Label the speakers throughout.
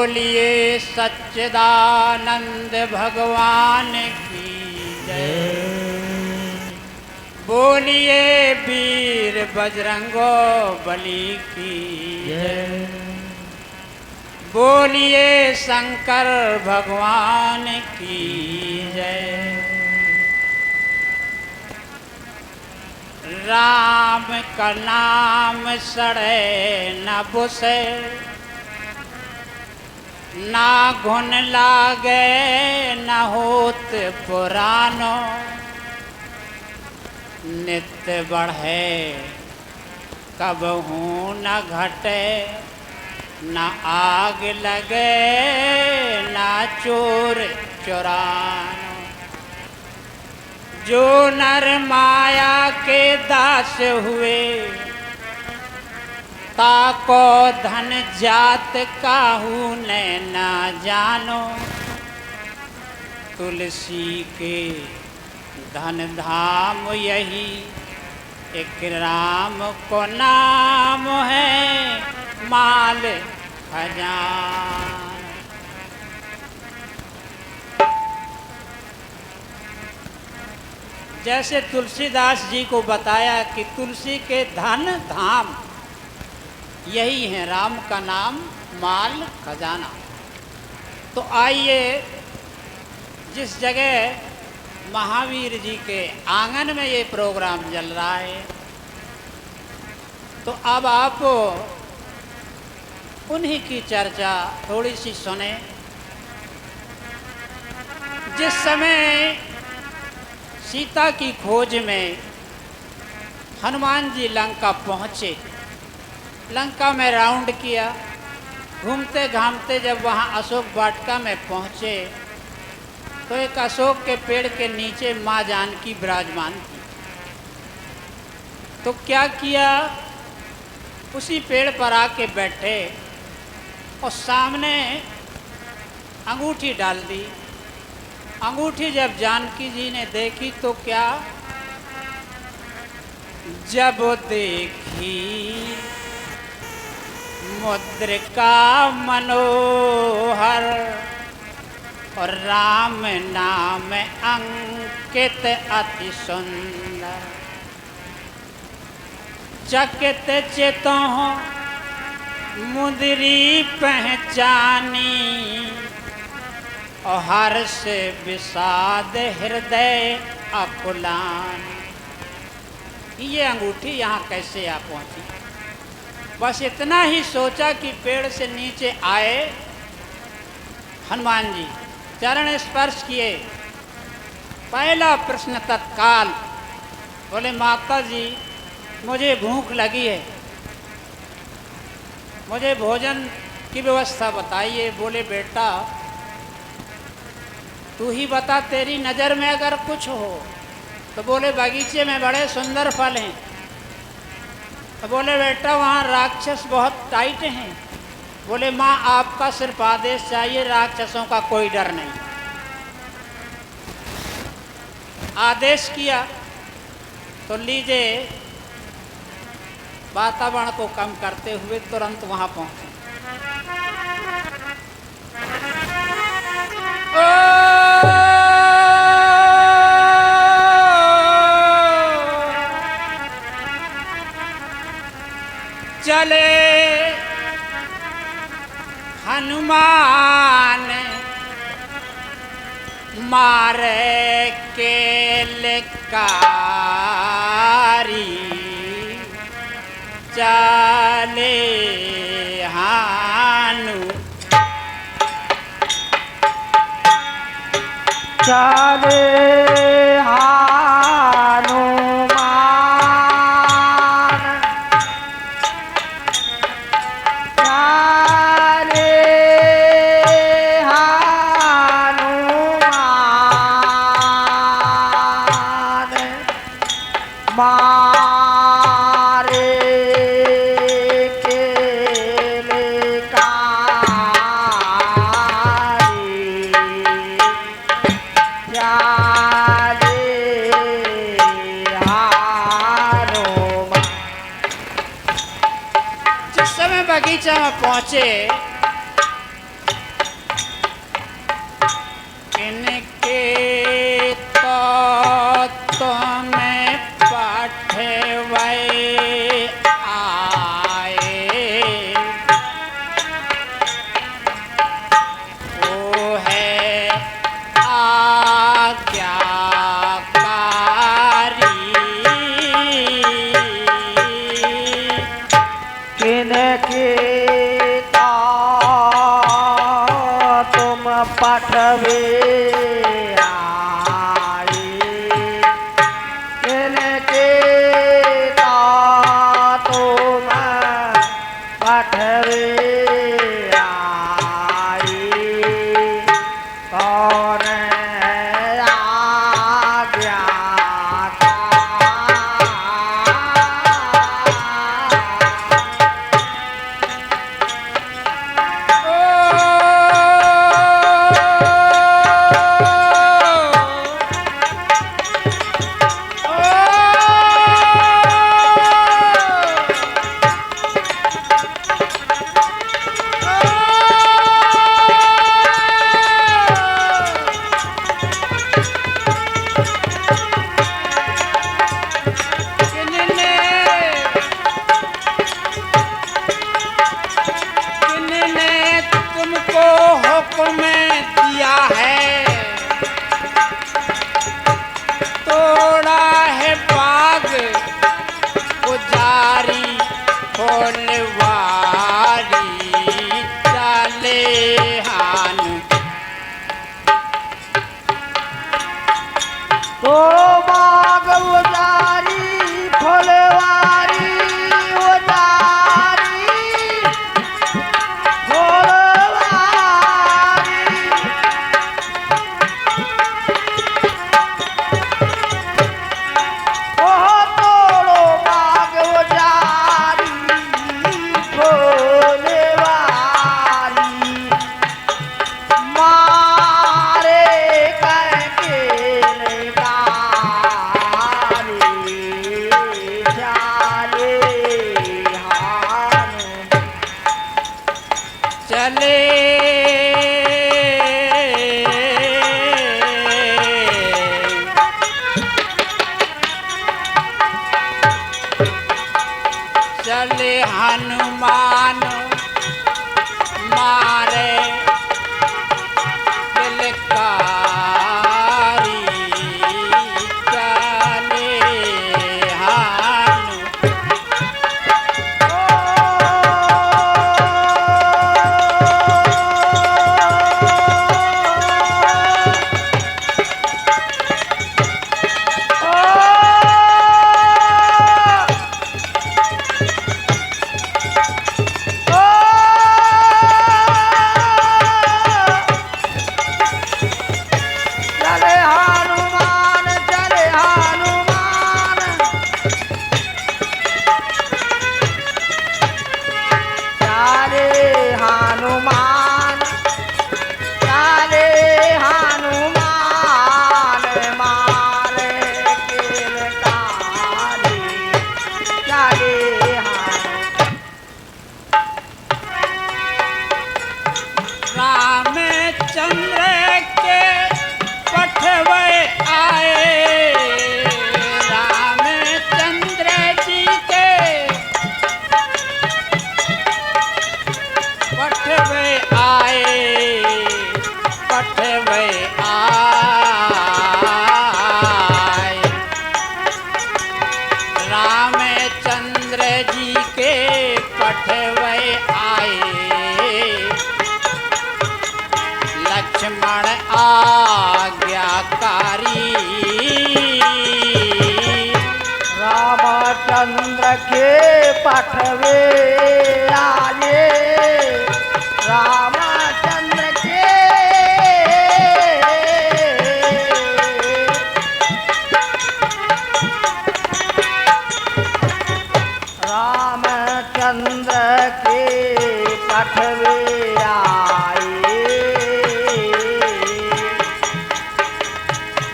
Speaker 1: बोलिए सच्चिदानंद भगवान की जय। बोलिए वीर बजरंगो बली की जय। बोलिए शंकर भगवान की जय। राम का नाम सड़े न बुसे, ना घुन लागे न होत पुरानो। नित्य बढ़े कबहू न घटे, न आग लगे न चोर चुरानो। जो नर माया के दास हुए, ताको धन जात काहू ने ना जानो। तुलसी के धन धाम यही, एक राम को नाम है माल खजाना। जैसे तुलसीदास जी को बताया कि तुलसी के धन धाम यही है राम का नाम माल खजाना। तो आइए जिस जगह महावीर जी के आंगन में ये प्रोग्राम चल रहा है, तो अब आप उन्हीं की चर्चा थोड़ी सी सुने। जिस समय सीता की खोज में हनुमान जी लंका पहुँचे, लंका में राउंड किया, घूमते घामते जब वहाँ अशोक वाटिका में पहुँचे तो एक अशोक के पेड़ के नीचे माँ जानकी विराजमान थी। तो क्या किया, उसी पेड़ पर आके बैठे और सामने अंगूठी डाल दी। अंगूठी जब जानकी जी ने देखी तो क्या, जब देखी मुद्रिका मनोहर और राम नाम अंकित अति सुंदर। चकित चितों मुद्री पहचानी और हर्ष विषाद हृदय अकुलान। ये अंगूठी यहाँ कैसे आ पहुँची? बस इतना ही सोचा कि पेड़ से नीचे आए हनुमान जी, चरण स्पर्श किए। पहला प्रश्न तत्काल बोले, माता जी मुझे भूख लगी है, मुझे भोजन की व्यवस्था बताइए। बोले, बेटा तू ही बता, तेरी नज़र में अगर कुछ हो। तो बोले, बगीचे में बड़े सुंदर फल हैं। तो बोले, बेटा वहाँ राक्षस बहुत टाइट हैं। बोले, माँ आपका सिर्फ आदेश चाहिए, राक्षसों का कोई डर नहीं। आदेश किया तो लीजिए, वातावरण को कम करते हुए तुरंत वहाँ पहुँचे। चले हनुमान मारे के लकारी, चले
Speaker 2: चले हनुमान, चले हनुमान मारे के
Speaker 1: बगीचा में पहुंचे आए आए वो है आज्ञाकारी।
Speaker 2: किनके तुम पठवे आए, किनके तुम पठवे आए, कौन तो बाग उजारी फुलवारी उजारी फुलवारी, ओ तोड़ो बाग उजारी फुलवारी, मारे करके
Speaker 1: चले चले हनुमान मारे किलकारी, चले रामचंद्र के पठवे आए, रामचंद्र जी के पठवे आए, पठवे आए, रामचंद्र जी के पठवे आए, लक्ष्मण आज्ञाकारी।
Speaker 2: रामचंद्र के पठवे आए, रामचंद्र के रामचंद्र के पठवे आए,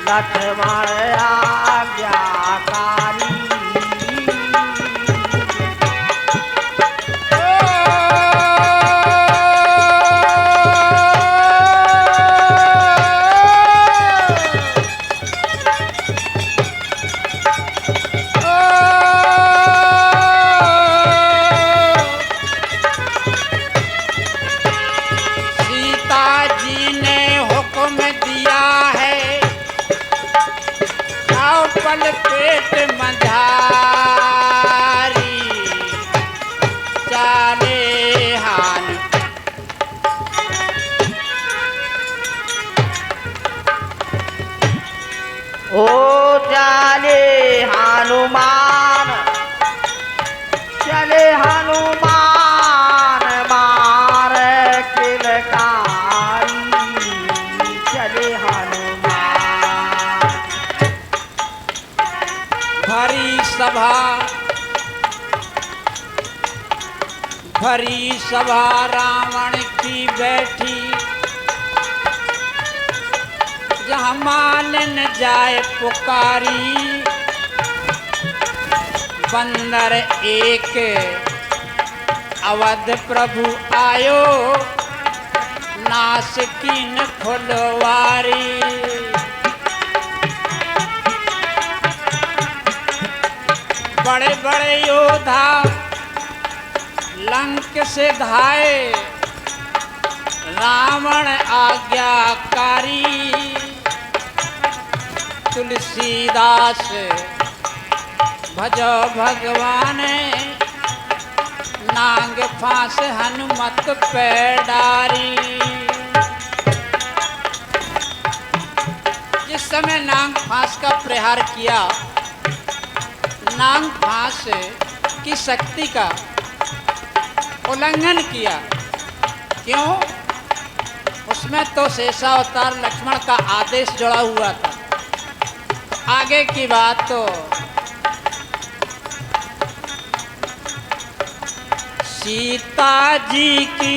Speaker 2: लक्ष्मण आज्ञाकारी।
Speaker 1: भरी सभा रावण की बैठी, जहाँ मालिन जाए पुकारी। बंदर एक अवध प्रभु आयो, नास कीन फुलवारी। बड़े बड़े योद्धा लंक से धाए, रावण आज्ञाकारी। तुलसीदास भजो भगवान, नांग फांस हनुमत पे डारी। जिस समय नांग फांस का प्रहार किया, नांग फांस की शक्ति का उल्लंघन किया। क्यों? उसमें तो शेषावतार लक्ष्मण का आदेश जुड़ा हुआ था। आगे की बात तो सीता जी की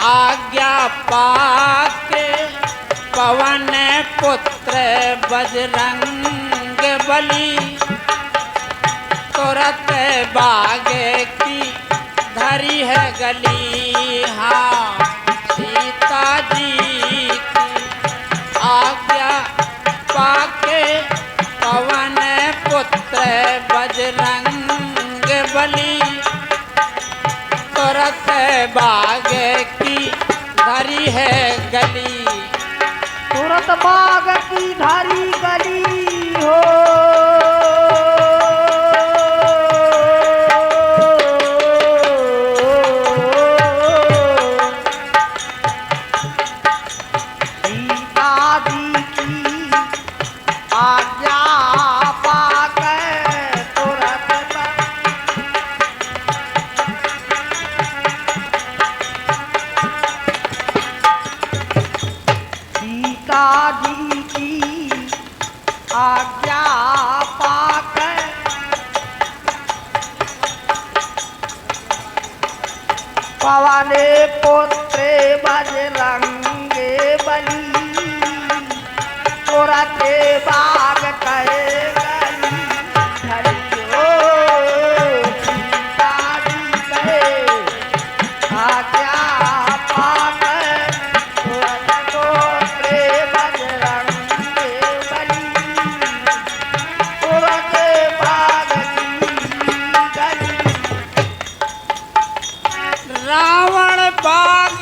Speaker 1: आज्ञा पाके, पवन पुत्र बजरंग बली। तुरत बाग की धरी है गली। हाँ, सीता जी की आज्ञा पाके, पवन पुत्र बजरंग बली। तुरत बाग की धरी है गली।
Speaker 2: तुरत बाग की धरी गली हो। सीता जी की आज्ञा पाकर तुरत सीता जी की आज्ञा पाकर पवन पुत्र बजरंग बली। तुरत बाग कहे गली धरी हो। सीता जी कहे आज्ञा पाकर, तुरत पुत्र बजरंग बली। तुरत बाग की गली।
Speaker 1: रावण बाग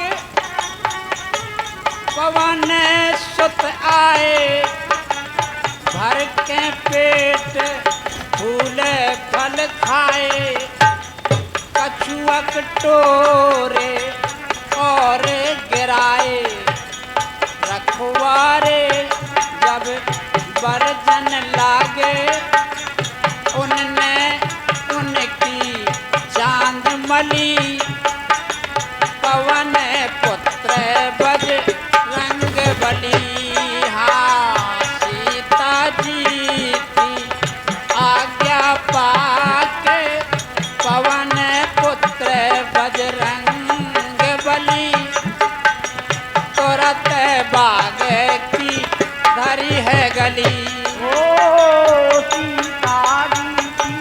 Speaker 1: पवन सुत आए, भर के पेट फूल फल खाए। कछुअक टोरे और गिराए, रखवारे जब बरजन लागे। उनने उनकी चांद मली, पवन पुत्र बजरंग बली। हाँ, सीता जी की आज्ञा पाके, पवन पुत्र बजरंग बली। तुरत बाग की धरी है गली।
Speaker 2: ओ सीता जी की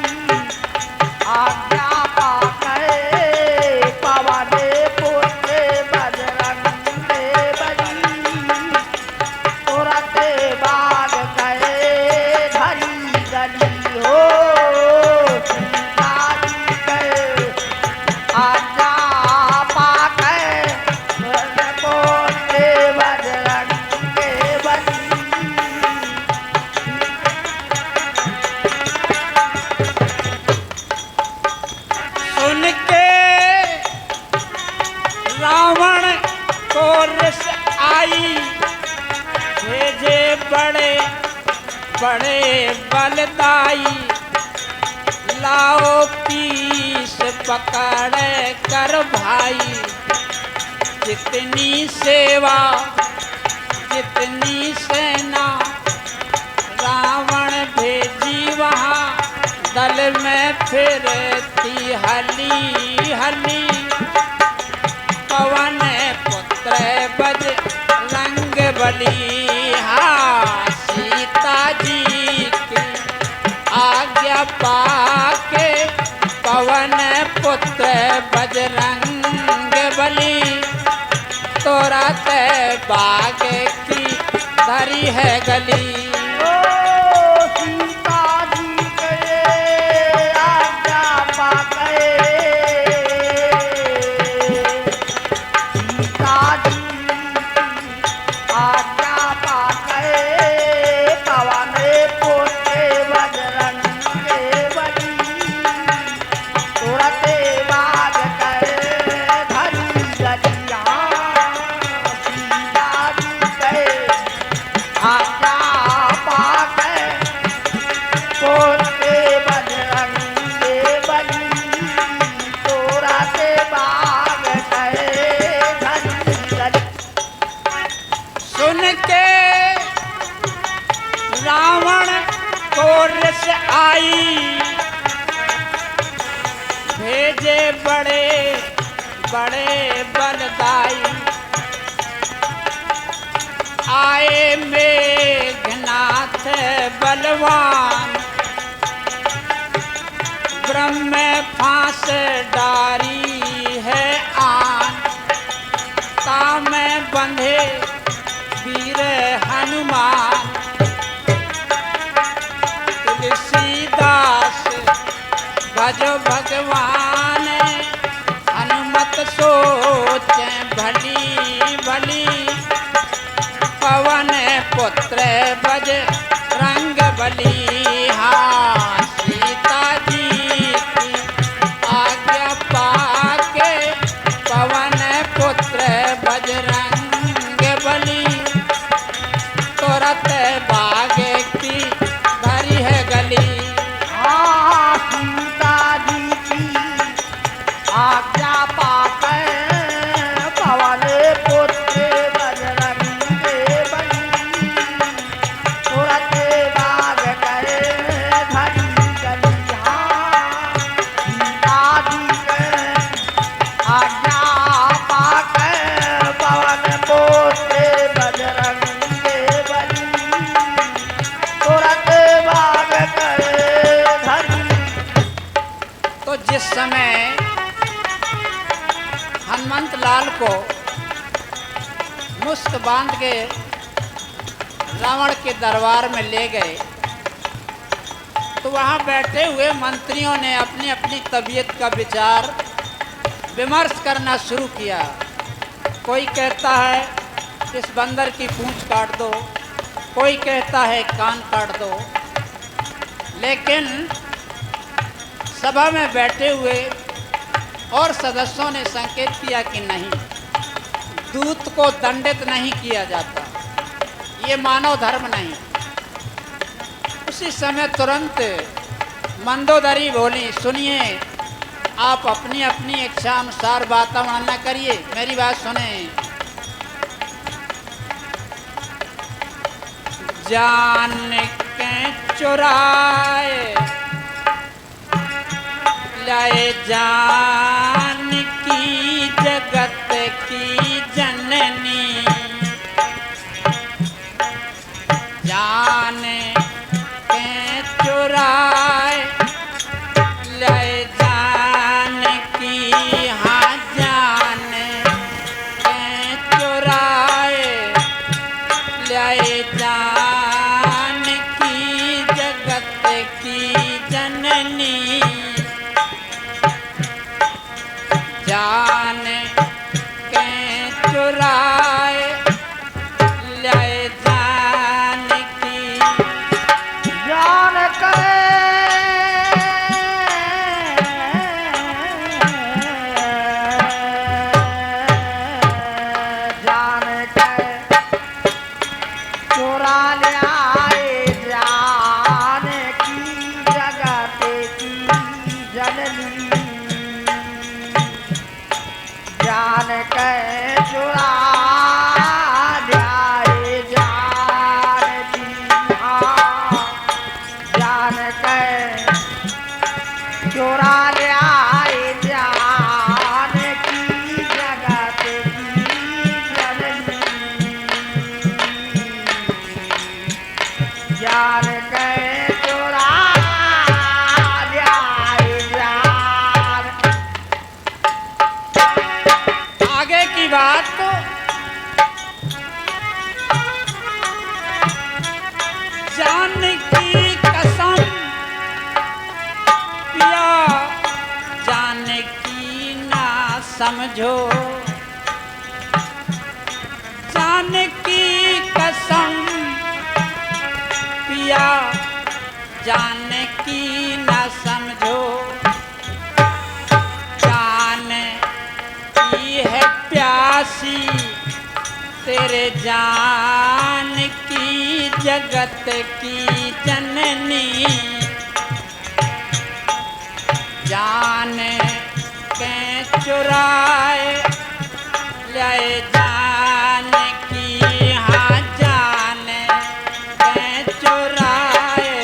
Speaker 2: आज्ञा पाकर, पवन पुत्र बजरंग बली। तुरत बाग कहे धरी गली हो। सीता जी के आज्ञा पाकर, पवन पुत्र बजरंग बली।
Speaker 1: सुन के रावण को रिस आई, भेजे बड़े बड़े बलदाई। लाओ पीस पकड़ कर भाई, जितनी सेवा जितनी सेना। रावण भेजी वहाँ, दल में फिरती हली हली। पाके पवन पुत्र बजरंग बली, तोरा ते बाग की धरी है गली।
Speaker 2: ओ सीता जी के आज्ञा पाके, सीता जी आज्ञा पाके पवन पुत्र बजरंग बली, तुरते बाग कर धरी गलिया। सीता जी के आज्ञा पाके पुत्र बजरंग बली, तुरते बाग कर धरी गलिया।
Speaker 1: सुन के रावण को रस आई, भेजे बड़े बड़े बलदाई। आए मेघनाथ बलवान, ब्रह्म फांस डारी है आन। ताम बंधे वीर हनुमान, तुलसीदास भजो भगवान। हनुमत सोचे भली भली, पवन पुत्र बजरंग बली। हाँ, सीता जी की आज्ञा पाके पवन पुत्र बजरंग बली, तुरत बाग की भरी है गली।
Speaker 2: हाँ, सीता जी की आज्ञा पाके पवन पुत्र बजरंग बली, तुरत बाग कर धरी गली। हाँ, सीता जी के आज्ञा पाके पवन पुत्र बजरंग बली, तुरत बाग कर धरी।
Speaker 1: तो जिस समय हनुमंत लाल को मुस्त बांध के रावण के दरबार में ले गए, तो वहाँ बैठे हुए मंत्रियों ने अपनी अपनी तबीयत का विचार विमर्श करना शुरू किया। कोई कहता है इस बंदर की पूंछ काट दो, कोई कहता है कान काट दो। लेकिन सभा में बैठे हुए और सदस्यों ने संकेत किया कि नहीं, दूत को दंडित नहीं किया जाता, ये मानव धर्म नहीं। उसी समय तुरंत मंदोदरी बोली, सुनिए, आप अपनी अपनी इच्छा अनुसार वातावरण न करिए, मेरी बात सुने। जान के चुराए लाए जान की जगत की जननी, जान के चुराए लाए जान की, हाँ जान के चुराए लाए जान की जगत की जननी, जान के चुराए लाए जान की।
Speaker 2: जान के जान के चुरा लाए जान की जगत की जननी, जान के चुरा लाए जान की, हाँ, जान के चुरा लाए जान की जगत की जननी, जान के चुरा
Speaker 1: समझो, जान की कसम पिया जान की न समझो, जान की है प्यासी तेरे जान की जगत की जननी, जान के चुराए ले जान की, हाँ जान के चुराए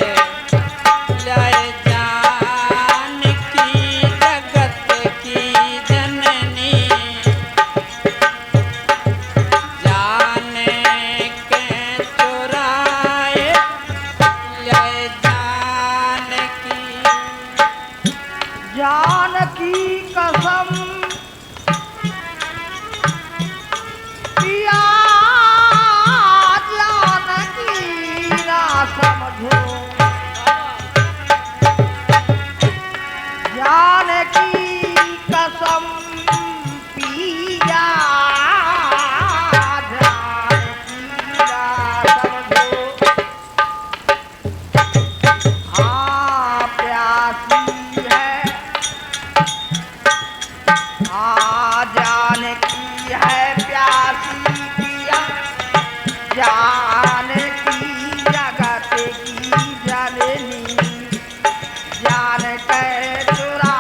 Speaker 1: ले जान की जगत की जननी, जान के चुराए ले जान की।
Speaker 2: जान की कसम पिया जान की ना समझो, जान की कसम पिया जान की ना समझो, हाँ प्यासी है, हाँ जान की है प्यासी पिया, जान की जगत की जननी, जान के चुरा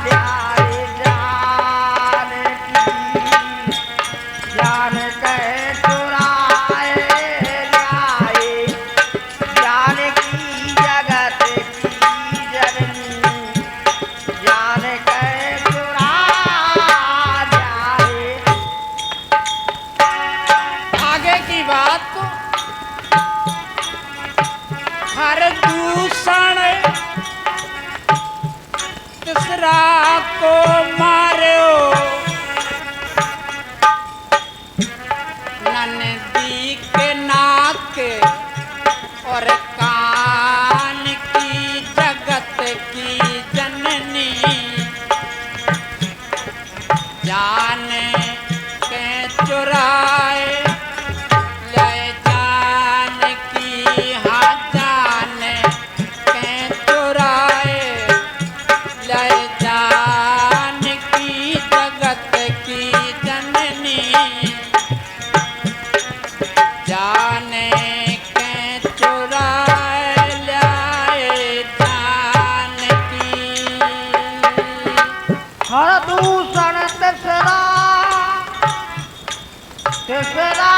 Speaker 2: जाए जान की, जान के चुराए जाए जान की जगत की जननी, जान के चुरा जाए।
Speaker 1: आगे की बात हर दूषण तीसरा को मारो, नंदी के नाक और कान की जगत की जननी, जान के चुराए ले जान की, हाँ जान के चुराए ले जान की जगत की जननी, जान के चुराए ले जान की।
Speaker 2: हर दूषण तीसरा तीसरा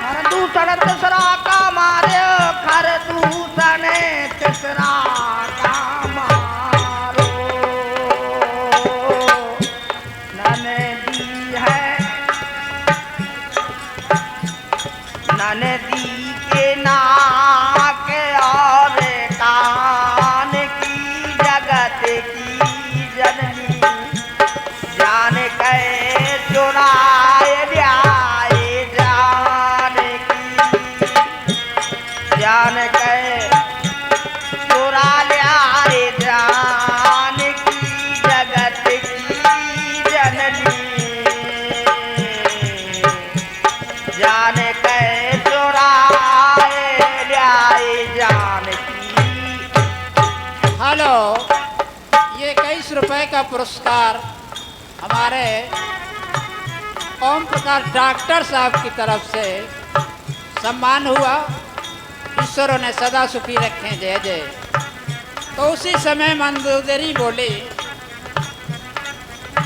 Speaker 2: हर दूषण तीसरा का मारे, हर दूषण तीसरा का मारो, ननदी है ननदी के नाक और कान की जगत की जननी, जान के चुराए जाए जान की, जान के चुरा लाए जान की जगत की जननी, जान के चुराए लाए जान की।
Speaker 1: हेलो, ये 21 रुपए का पुरस्कार हमारे ओम प्रकाश डॉक्टर साहब की तरफ से सम्मान हुआ। ईश्वरों ने सदा सुखी रखें, जय जय। तो उसी समय मंदोदरी बोली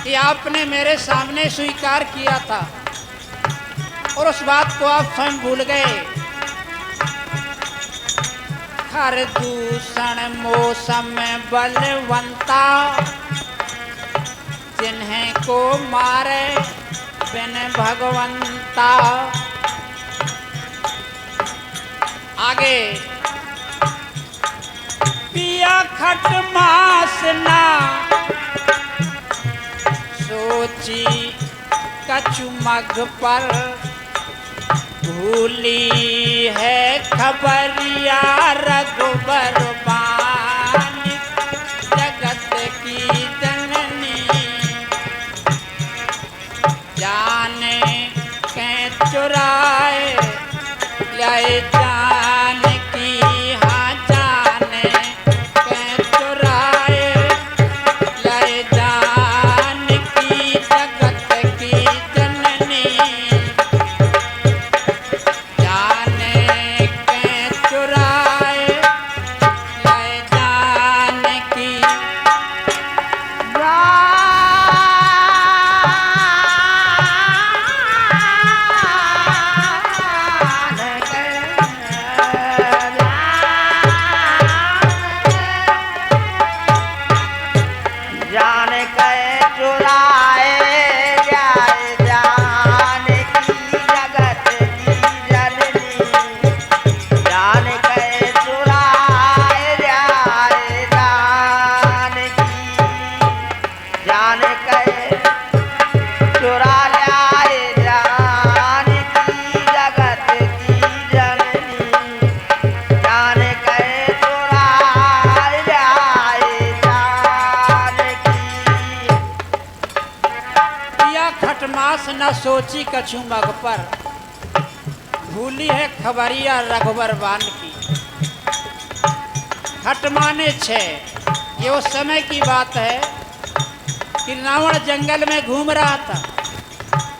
Speaker 1: कि आपने मेरे सामने स्वीकार किया था और उस बात को आप स्वयं भूल गए। हर दूषण मौसम बलवंता, जिन्हें को मारे बिन भगवंता। आगे पिया खट मास ना सोची कछु मग पर भूली है खबरिया रघुबर बानी जगत की जननी जाने के चुराए लाए जान की हाँ जाने के चुराए लाए जान की जगत की जननी जाने के चुराए लाए जान की
Speaker 2: जान के चुराए जाए जान की जगत की जननी जान के चुराए जाए जान के चुरा लाए जान की जगत की जननी जान के चुराए जाए जान की
Speaker 1: या खटमास न सोची कछु मग पर भूली है खबरिया रघुबर बान की। खट माने छह। ये उस समय की बात है कि रावण जंगल में घूम रहा था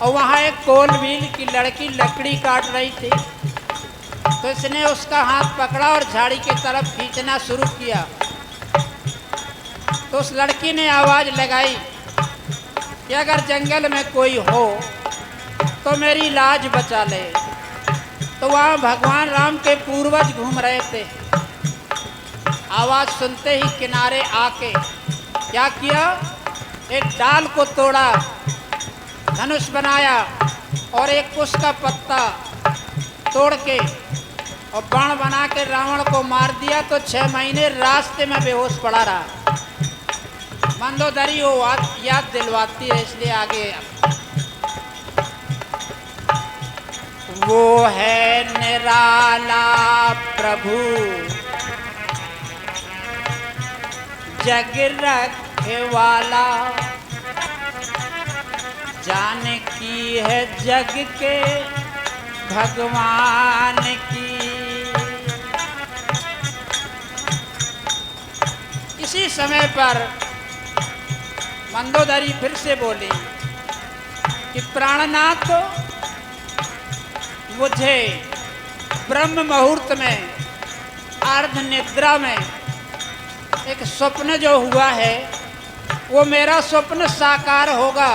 Speaker 1: और वहाँ एक कोलबील की लड़की लकड़ी काट रही थी, तो इसने उसका हाथ पकड़ा और झाड़ी की तरफ खींचना शुरू किया। तो उस लड़की ने आवाज लगाई कि अगर जंगल में कोई हो तो मेरी लाज बचा ले। तो वहाँ भगवान राम के पूर्वज घूम रहे थे। आवाज सुनते ही किनारे आके क्या किया, एक डाल को तोड़ा, धनुष बनाया और एक कुश का पत्ता तोड़ के और बाण बना के रावण को मार दिया। तो 6 महीने रास्ते में बेहोश पड़ा रहा। मंदोदरी वो याद दिलवाती है, इसलिए आगे वो है निराला प्रभु जग रखे वाला, जानकी है जग के भगवान की। इसी समय पर मंदोदरी फिर से बोली कि प्राणनाथ, मुझे ब्रह्म मुहूर्त में अर्ध निद्रा में एक स्वप्न जो हुआ है वो मेरा स्वप्न साकार होगा।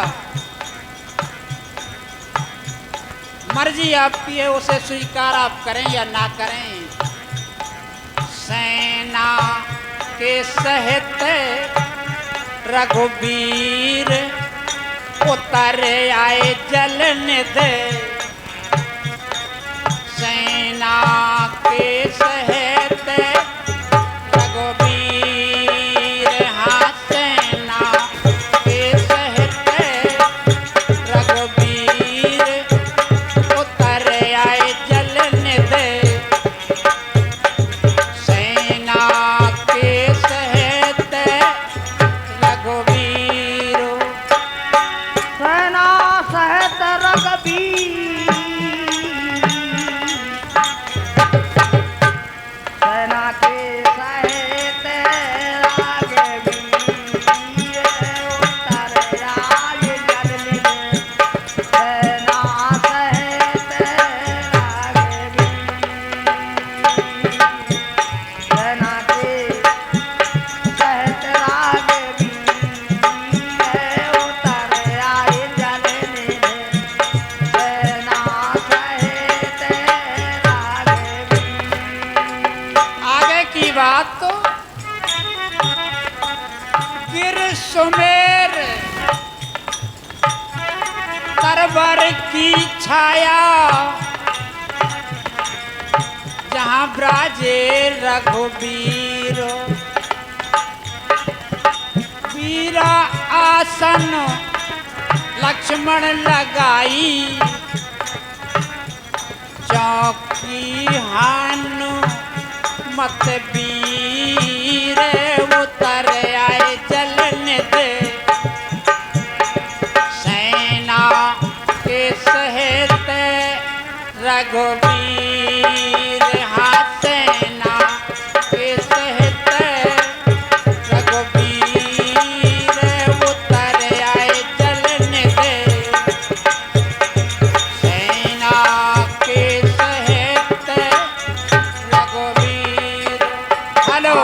Speaker 1: मर्जी आपकी है, उसे स्वीकार आप करें या ना करें। सेना के सहित रघुवीर उतर आए जल निधि, सेना के सहित रघुवीर, हाँ सेना के सहित रघुवीर उतर आए जल निधि, सेना के सहित रघुवीर,
Speaker 2: सेना सहित रघुवीर, सेना के सहित रघुवीर उतर आए जल निधि, सेना सहित रघुवीर, सेना के सहित रघुवीर उतर आए जल निधि, सेना सहित रघुवीर।
Speaker 1: आगे की बात तो गिर सुमेर तरवर की छाया, जहाँ ब्राजे रघुवीर, वीरा आसन लख लक्ष्मण लगाई चौकी हानु मत वीर उतर आए जलन दे सेना के सहित रघुवीर हाँ सेना के सहित रघुवीर उतर आए जलन दे सेना के सहित रघुवीर। हेलो।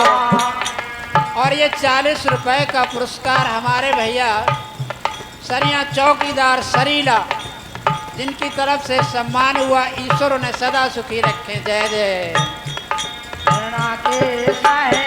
Speaker 1: और ये 40 रुपए का पुरस्कार हमारे भैया सरिया चौकीदार सरीला जिनकी तरफ से सम्मान हुआ, ईश्वर उन्हें सदा सुखी रखे। जय जय।
Speaker 2: सेना के सहित